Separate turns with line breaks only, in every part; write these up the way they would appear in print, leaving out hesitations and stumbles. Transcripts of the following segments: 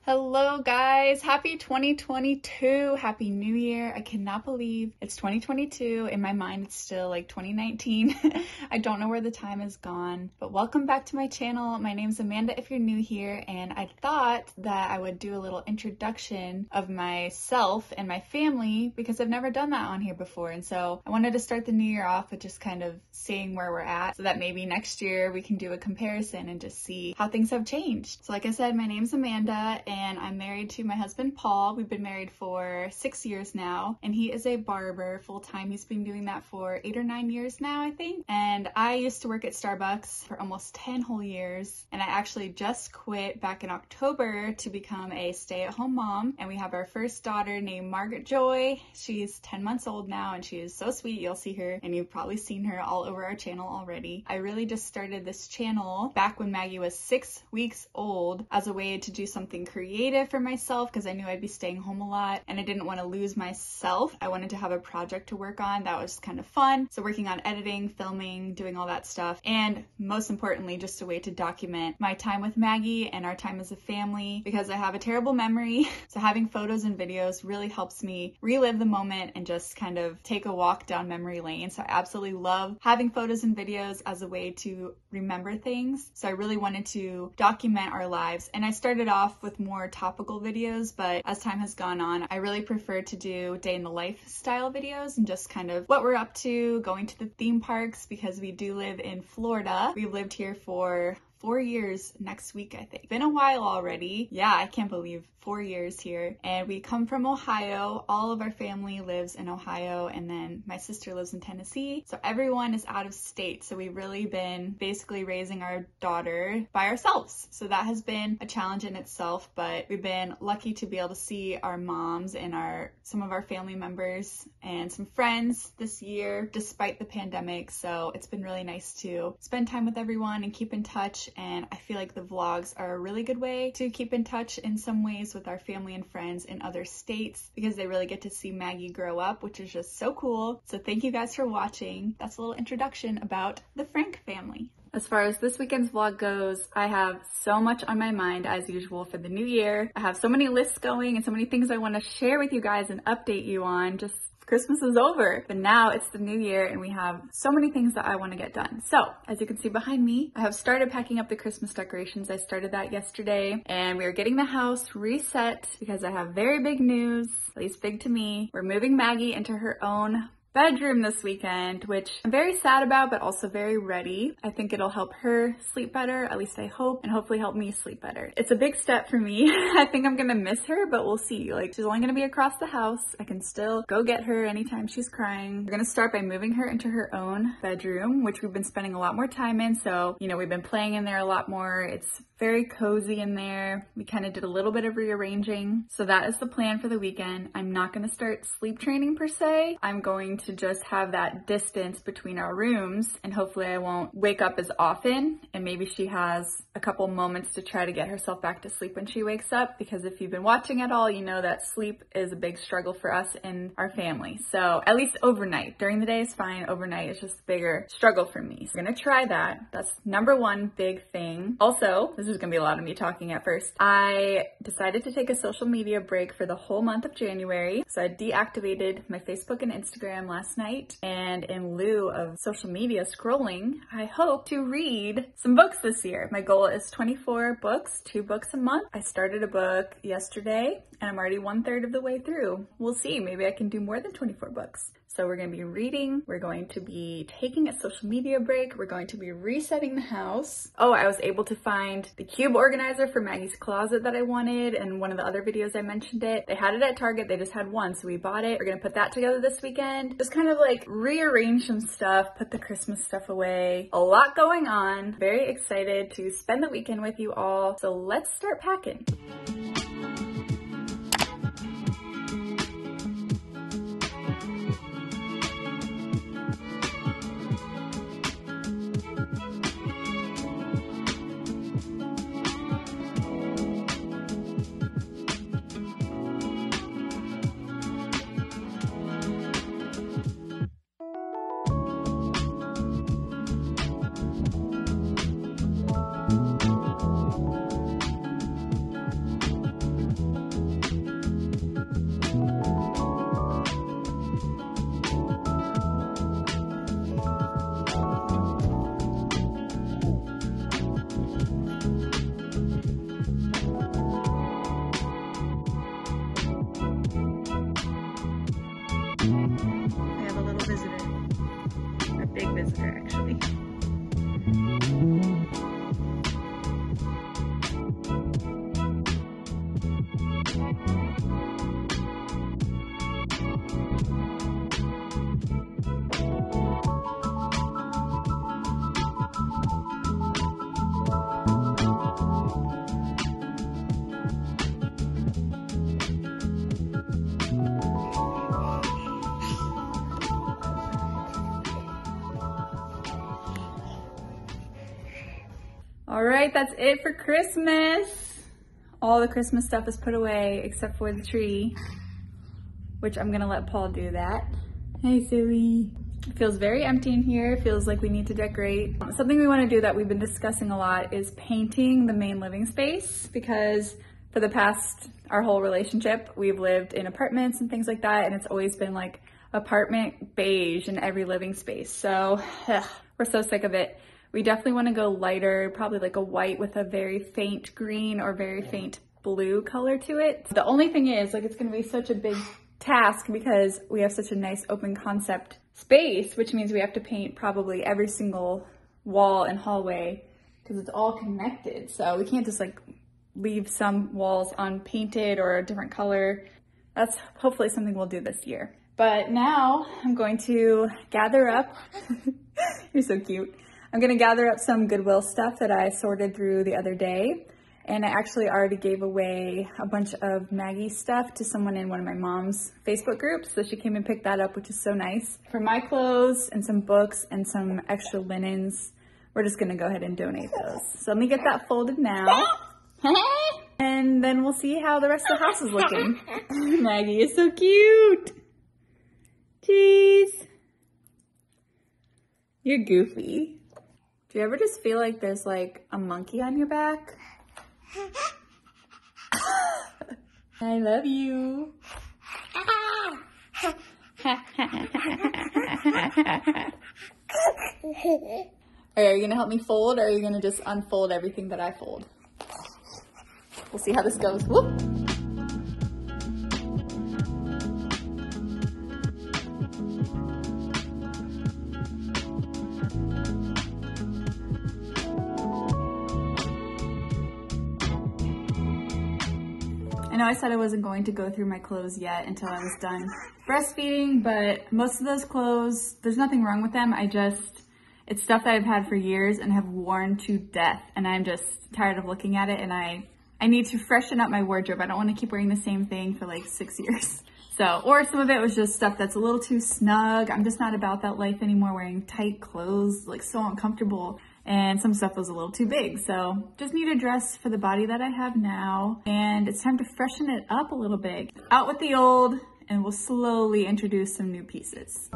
Hello guys, happy 2022, happy new year. I cannot believe it's 2022. In my mind, it's still like 2019. I don't know where the time has gone, but welcome back to my channel. My name's Amanda if you're new here, and I thought that I would do a little introduction of myself and my family because I've never done that on here before. And so I wanted to start the new year off with just kind of seeing where we're at so that maybe next year we can do a comparison and just see how things have changed. So like I said, my name's Amanda and I'm married to my husband, Paul. We've been married for 6 years now, and he is a barber full-time. He's been doing that for 8 or 9 years now, I think. And I used to work at Starbucks for almost 10 whole years, and I actually just quit back in October to become a stay-at-home mom. And we have our first daughter named Margaret Joy. She's 10 months old now, and she is so sweet. You'll see her, and you've probably seen her all over our channel already. I really just started this channel back when Maggie was 6 weeks old as a way to do something creative for myself because I knew I'd be staying home a lot and I didn't want to lose myself. I wanted to have a project to work on that was kind of fun. So working on editing, filming, doing all that stuff, and most importantly, just a way to document my time with Maggie and our time as a family because I have a terrible memory. So having photos and videos really helps me relive the moment and just kind of take a walk down memory lane. So I absolutely love having photos and videos as a way to remember things. So I really wanted to document our lives, and I started off with more topical videos, but as time has gone on, I really prefer to do day in the life style videos and just kind of what we're up to, going to the theme parks because we do live in Florida. We've lived here for 4 years next week, I think. Been a while already. Yeah, I can't believe 4 years here. And we come from Ohio. All of our family lives in Ohio, and then my sister lives in Tennessee. So everyone is out of state. So we've really been basically raising our daughter by ourselves. So that has been a challenge in itself, but we've been lucky to be able to see our moms and some of our family members and some friends this year despite the pandemic. So it's been really nice to spend time with everyone and keep in touch. And I feel like the vlogs are a really good way to keep in touch in some ways with our family and friends in other states because they really get to see Maggie grow up, which is just so cool. So thank you guys for watching. That's a little introduction about the Frank family. As far as this weekend's vlog goes, I have so much on my mind as usual for the new year. I have so many lists going and so many things I want to share with you guys and update you on. Just Christmas is over, but now it's the new year and we have so many things that I want to get done. So as you can see behind me, I have started packing up the Christmas decorations. I started that yesterday and we are getting the house reset because I have very big news, at least big to me. We're moving Maggie into her own bedroom this weekend, which I'm very sad about, but also very ready. I think it'll help her sleep better, at least I hope, and hopefully help me sleep better. It's a big step for me. I think I'm gonna miss her, but we'll see. Like, she's only gonna be across the house. I can still go get her anytime she's crying. We're gonna start by moving her into her own bedroom, which we've been spending a lot more time in. So, you know, we've been playing in there a lot more. It's very cozy in there. We kind of did a little bit of rearranging. So that is the plan for the weekend. I'm not gonna start sleep training per se. I'm going to just have that distance between our rooms, and hopefully I won't wake up as often, and maybe she has a couple moments to try to get herself back to sleep when she wakes up, because if you've been watching at all, you know that sleep is a big struggle for us and our family. So at least overnight. During the day is fine. Overnight is just a bigger struggle for me. So we're gonna try that. That's number one big thing. Also, this is gonna be a lot of me talking at first. I decided to take a social media break for the whole month of January. So I deactivated my Facebook and Instagram last night, and in lieu of social media scrolling, I hope to read some books this year. My goal is 24 books, 2 books a month. I started a book yesterday and I'm already 1/3 of the way through. We'll see, maybe I can do more than 24 books. So we're gonna be reading, we're going to be taking a social media break, we're going to be resetting the house. Oh, I was able to find the cube organizer for Maggie's closet that I wanted, and one of the other videos I mentioned it. They had it at Target, they just had one, so we bought it. We're gonna put that together this weekend. Just kind of like rearrange some stuff, put the Christmas stuff away. A lot going on. Very excited to spend the weekend with you all. So let's start packing. All right, that's it for Christmas. All the Christmas stuff is put away except for the tree, which I'm gonna let Paul do that. Hey, Zoe. It feels very empty in here. It feels like we need to decorate. Something we wanna do that we've been discussing a lot is painting the main living space, because for the past, our whole relationship, we've lived in apartments and things like that, and it's always been like apartment beige in every living space. So we're so sick of it. We definitely want to go lighter, probably like a white with a very faint green or very faint blue color to it. The only thing is, like, it's going to be such a big task because we have such a nice open concept space, which means we have to paint probably every single wall and hallway because it's all connected. So we can't just like leave some walls unpainted or a different color. That's hopefully something we'll do this year. But now I'm going to gather up, you're so cute. I'm gonna gather up some Goodwill stuff that I sorted through the other day. And I actually already gave away a bunch of Maggie stuff to someone in one of my mom's Facebook groups. So she came and picked that up, which is so nice. For my clothes and some books and some extra linens, we're just gonna go ahead and donate those. So let me get that folded now. And then we'll see how the rest of the house is looking. Maggie is so cute. Jeez. You're goofy. Do you ever just feel like there's like a monkey on your back? I love you. Are you gonna help me fold, or are you gonna just unfold everything that I fold? We'll see how this goes. Whoop. I know I said I wasn't going to go through my clothes yet until I was done breastfeeding, but most of those clothes, there's nothing wrong with them. It's stuff that I've had for years and have worn to death, and I'm just tired of looking at it, and I need to freshen up my wardrobe. I don't want to keep wearing the same thing for like 6 years. So, or some of it was just stuff that's a little too snug. I'm just not about that life anymore, wearing tight clothes, like so uncomfortable. And some stuff was a little too big. So just need a dress for the body that I have now. And it's time to freshen it up a little bit. Out with the old, and we'll slowly introduce some new pieces.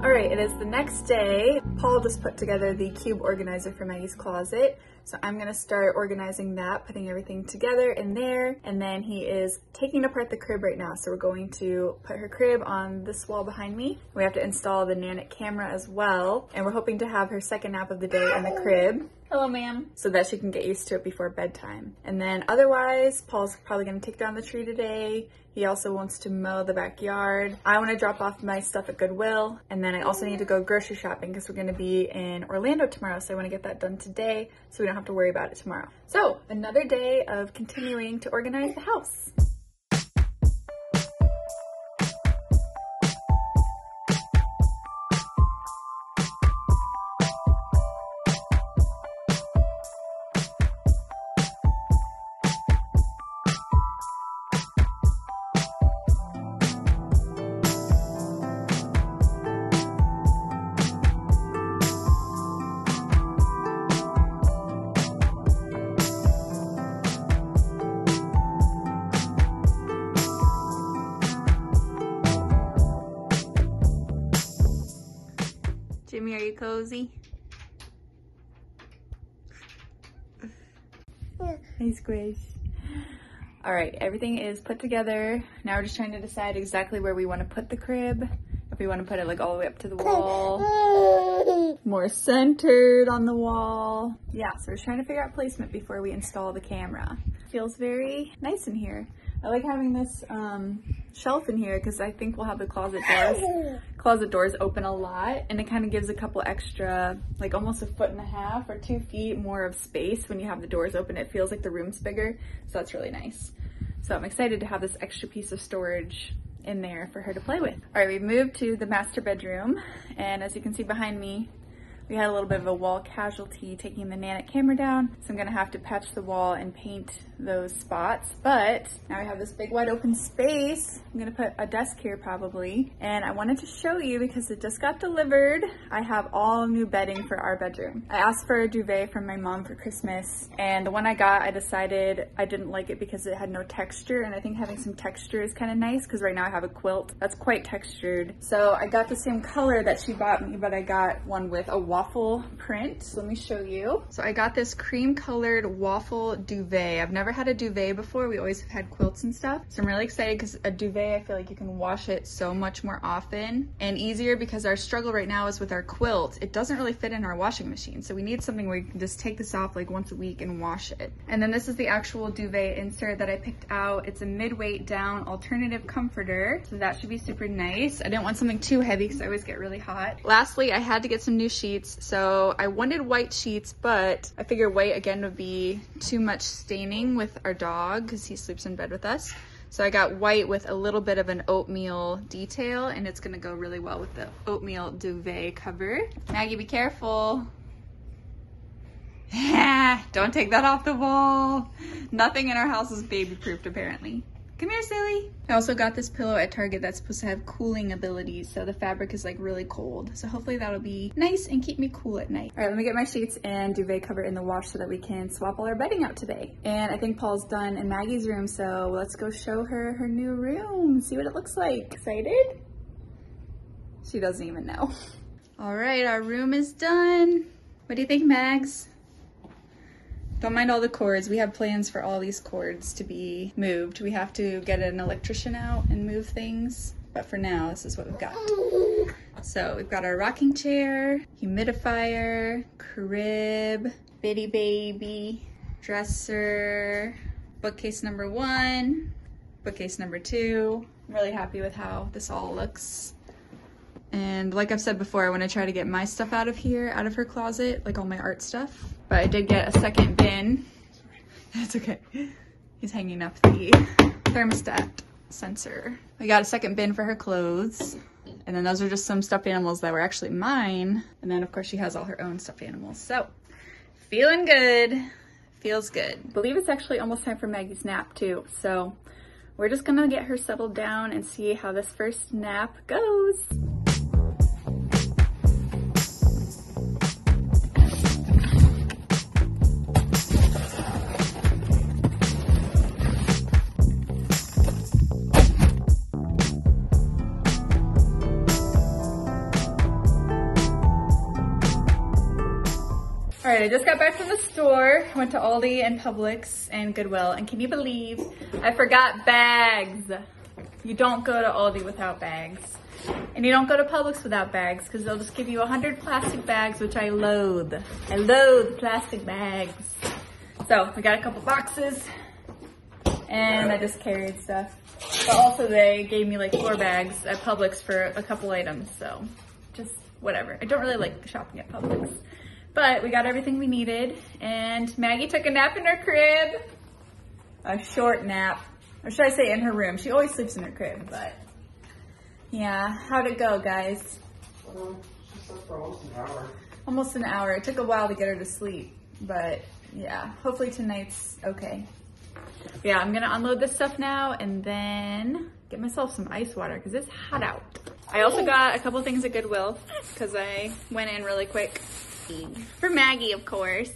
Alright, it is the next day. Paul just put together the cube organizer for Maggie's closet. So I'm gonna start organizing that, putting everything together in there. And then he is taking apart the crib right now. So we're going to put her crib on this wall behind me. We have to install the Nanit camera as well. And we're hoping to have her second nap of the day in the crib. Hello, ma'am. So that she can get used to it before bedtime. And then otherwise, Paul's probably gonna take down the tree today. He also wants to mow the backyard. I want to drop off my stuff at Goodwill. And then I also need to go grocery shopping because we're going to be in Orlando tomorrow. So I want to get that done today so we don't have to worry about it tomorrow. So another day of continuing to organize the house. Jimmy, are you cozy? Hey, Squish. All right, everything is put together. Now we're just trying to decide exactly where we want to put the crib. If we want to put it like all the way up to the wall, more centered on the wall. Yeah, so we're trying to figure out placement before we install the camera. Feels very nice in here. I like having this shelf in here because I think we'll have the closet doors open a lot, and it kind of gives a couple extra, like almost 1.5 or 2 feet more of space when you have the doors open. It feels like the room's bigger, so that's really nice. So I'm excited to have this extra piece of storage in there for her to play with. All right, we've moved to the master bedroom, and as you can see behind me, we had a little bit of a wall casualty taking the Nanit camera down, so I'm gonna have to patch the wall and paint those spots. But now I have this big wide open space. I'm gonna put a desk here probably, and I wanted to show you because it just got delivered. I have all new bedding for our bedroom. I asked for a duvet from my mom for Christmas, and the one I got, I decided I didn't like it because it had no texture, and I think having some texture is kind of nice because right now I have a quilt that's quite textured. So I got the same color that she bought me, but I got one with a waffle print. So let me show you. So I got this cream colored waffle duvet. I've never had a duvet before. We always have had quilts and stuff. So I'm really excited because a duvet, I feel like you can wash it so much more often and easier, because our struggle right now is with our quilt. It doesn't really fit in our washing machine. So we need something where you can just take this off like once a week and wash it. And then this is the actual duvet insert that I picked out. It's a mid-weight down alternative comforter. So that should be super nice. I didn't want something too heavy because I always get really hot. Lastly, I had to get some new sheets. So I wanted white sheets, but I figured white again would be too much staining with our dog because he sleeps in bed with us. So I got white with a little bit of an oatmeal detail, and it's gonna go really well with the oatmeal duvet cover. Maggie, be careful. Don't take that off the wall. Nothing in our house is baby proofed apparently. Come here, silly. I also got this pillow at Target that's supposed to have cooling abilities, so the fabric is like really cold. So hopefully that'll be nice and keep me cool at night. All right, let me get my sheets and duvet cover in the wash so that we can swap all our bedding out today. And I think Paul's done in Maggie's room, so let's go show her her new room, see what it looks like. Excited? She doesn't even know. All right, our room is done. What do you think, Mags? Don't mind all the cords. We have plans for all these cords to be moved. We have to get an electrician out and move things. But for now, this is what we've got. So we've got our rocking chair, humidifier, crib, bitty baby, dresser, bookcase number 1, bookcase number 2. I'm really happy with how this all looks. And like I've said before, I want to try to get my stuff out of here, out of her closet, like all my art stuff. But I did get a second bin. It's okay. He's hanging up the thermostat sensor. I got a second bin for her clothes. And then those are just some stuffed animals that were actually mine. And then of course she has all her own stuffed animals. So feeling good, feels good. I believe it's actually almost time for Maggie's nap too. So we're just gonna get her settled down and see how this first nap goes. All right, I just got back from the store. Went to Aldi and Publix and Goodwill, and can you believe I forgot bags? You don't go to Aldi without bags. And you don't go to Publix without bags because they'll just give you 100 plastic bags, which I loathe. I loathe plastic bags. So we got a couple boxes and I just carried stuff. But also they gave me like 4 bags at Publix for a couple items, so just whatever. I don't really like shopping at Publix. But we got everything we needed, and Maggie took a nap in her crib. A short nap, or should I say in her room. She always sleeps in her crib, but yeah. How'd it go, guys?
She slept for almost an hour.
Almost an hour. It took a while to get her to sleep, but yeah, hopefully tonight's okay. Yeah, I'm gonna unload this stuff now and then get myself some ice water because it's hot out. I also got a couple things at Goodwill because I went in really quick. For Maggie, of course.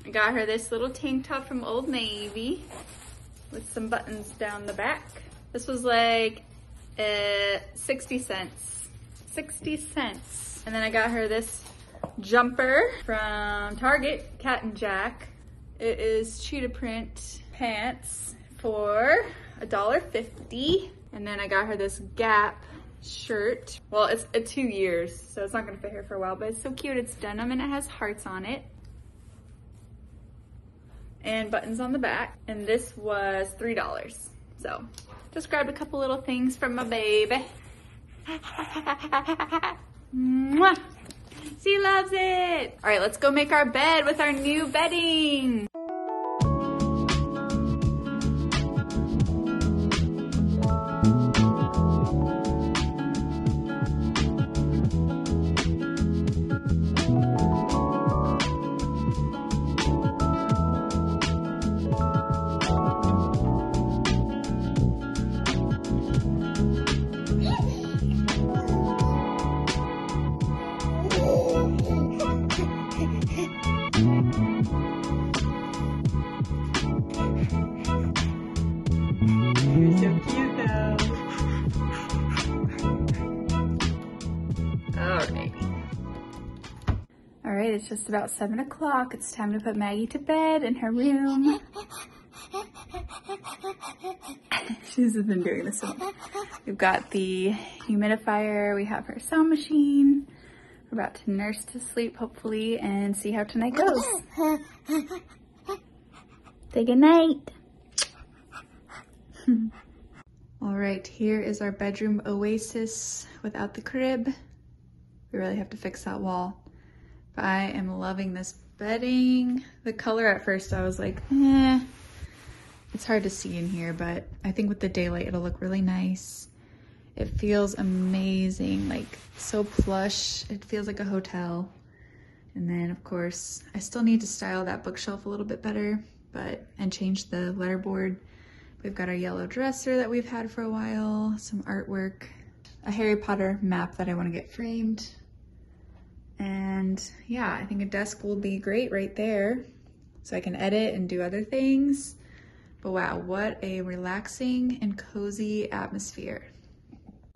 I got her this little tank top from Old Navy with some buttons down the back. This was like 60 cents. 60 cents. And then I got her this jumper from Target, Cat and Jack. It is cheetah print pants for $1.50. And then I got her this Gap shirt. Well, it's 2 years, so it's not gonna fit her for a while, but it's so cute. It's denim and it has hearts on it and buttons on the back. And this was $3. So just grabbed a couple little things from my baby. Mwah. She loves it. All right, let's go make our bed with our new bedding.
You're so cute though.
All right, it's just about 7 o'clock. It's time to put Maggie to bed in her room. She's been doing this one. We've got the humidifier, we have her sewing machine. We're about to nurse to sleep, hopefully, and see how tonight goes. Say good night. All right, here is our bedroom oasis without the crib. We really have to fix that wall. But I am loving this bedding. The color at first I was like, it's hard to see in here, but I think with the daylight it'll look really nice. It feels amazing, like so plush. It feels like a hotel. And then of course, I still need to style that bookshelf a little bit better, and change the letterboard. We've got our yellow dresser that we've had for a while, some artwork, a Harry Potter map that I want to get framed. And yeah, I think a desk will be great right there so I can edit and do other things. But wow, what a relaxing and cozy atmosphere.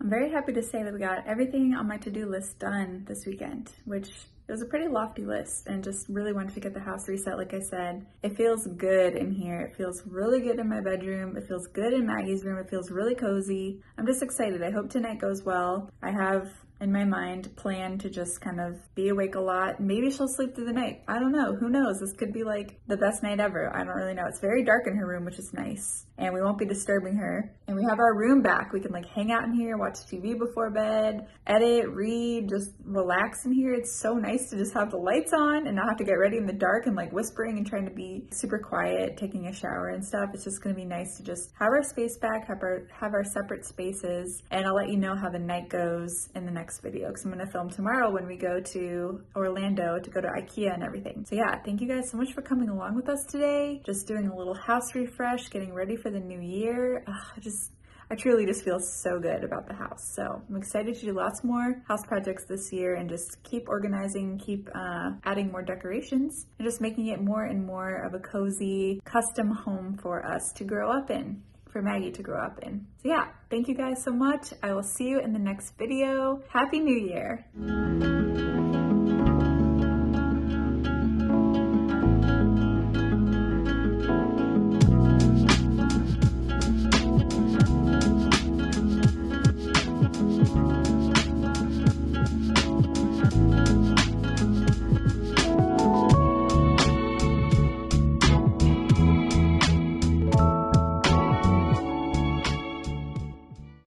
I'm very happy to say that we got everything on my to-do list done this weekend, which it was a pretty lofty list, and just really wanted to get the house reset. Like I said, it feels good in here. It feels really good in my bedroom. It feels good in Maggie's room. It feels really cozy. I'm just excited. I hope tonight goes well. I have in my mind planned to just kind of be awake a lot. Maybe she'll sleep through the night. I don't know. Who knows? This could be like the best night ever. I don't really know. It's very dark in her room, which is nice. And we won't be disturbing her. And we have our room back. We can like hang out in here, watch TV before bed, edit, read, just relax in here. It's so nice to just have the lights on and not have to get ready in the dark and like whispering and trying to be super quiet, taking a shower and stuff. It's just gonna be nice to just have our space back, have our separate spaces. And I'll let you know how the night goes in the next video, because I'm gonna film tomorrow when we go to Orlando to go to IKEA and everything. So yeah, thank you guys so much for coming along with us today. Just doing a little house refresh, getting ready for the new year. I truly just feel so good about the house. So I'm excited to do lots more house projects this year and just keep organizing, keep adding more decorations, and just making it more and more of a cozy custom home for us to grow up in, for Maggie to grow up in. So yeah, thank you guys so much. I will see you in the next video. Happy New Year.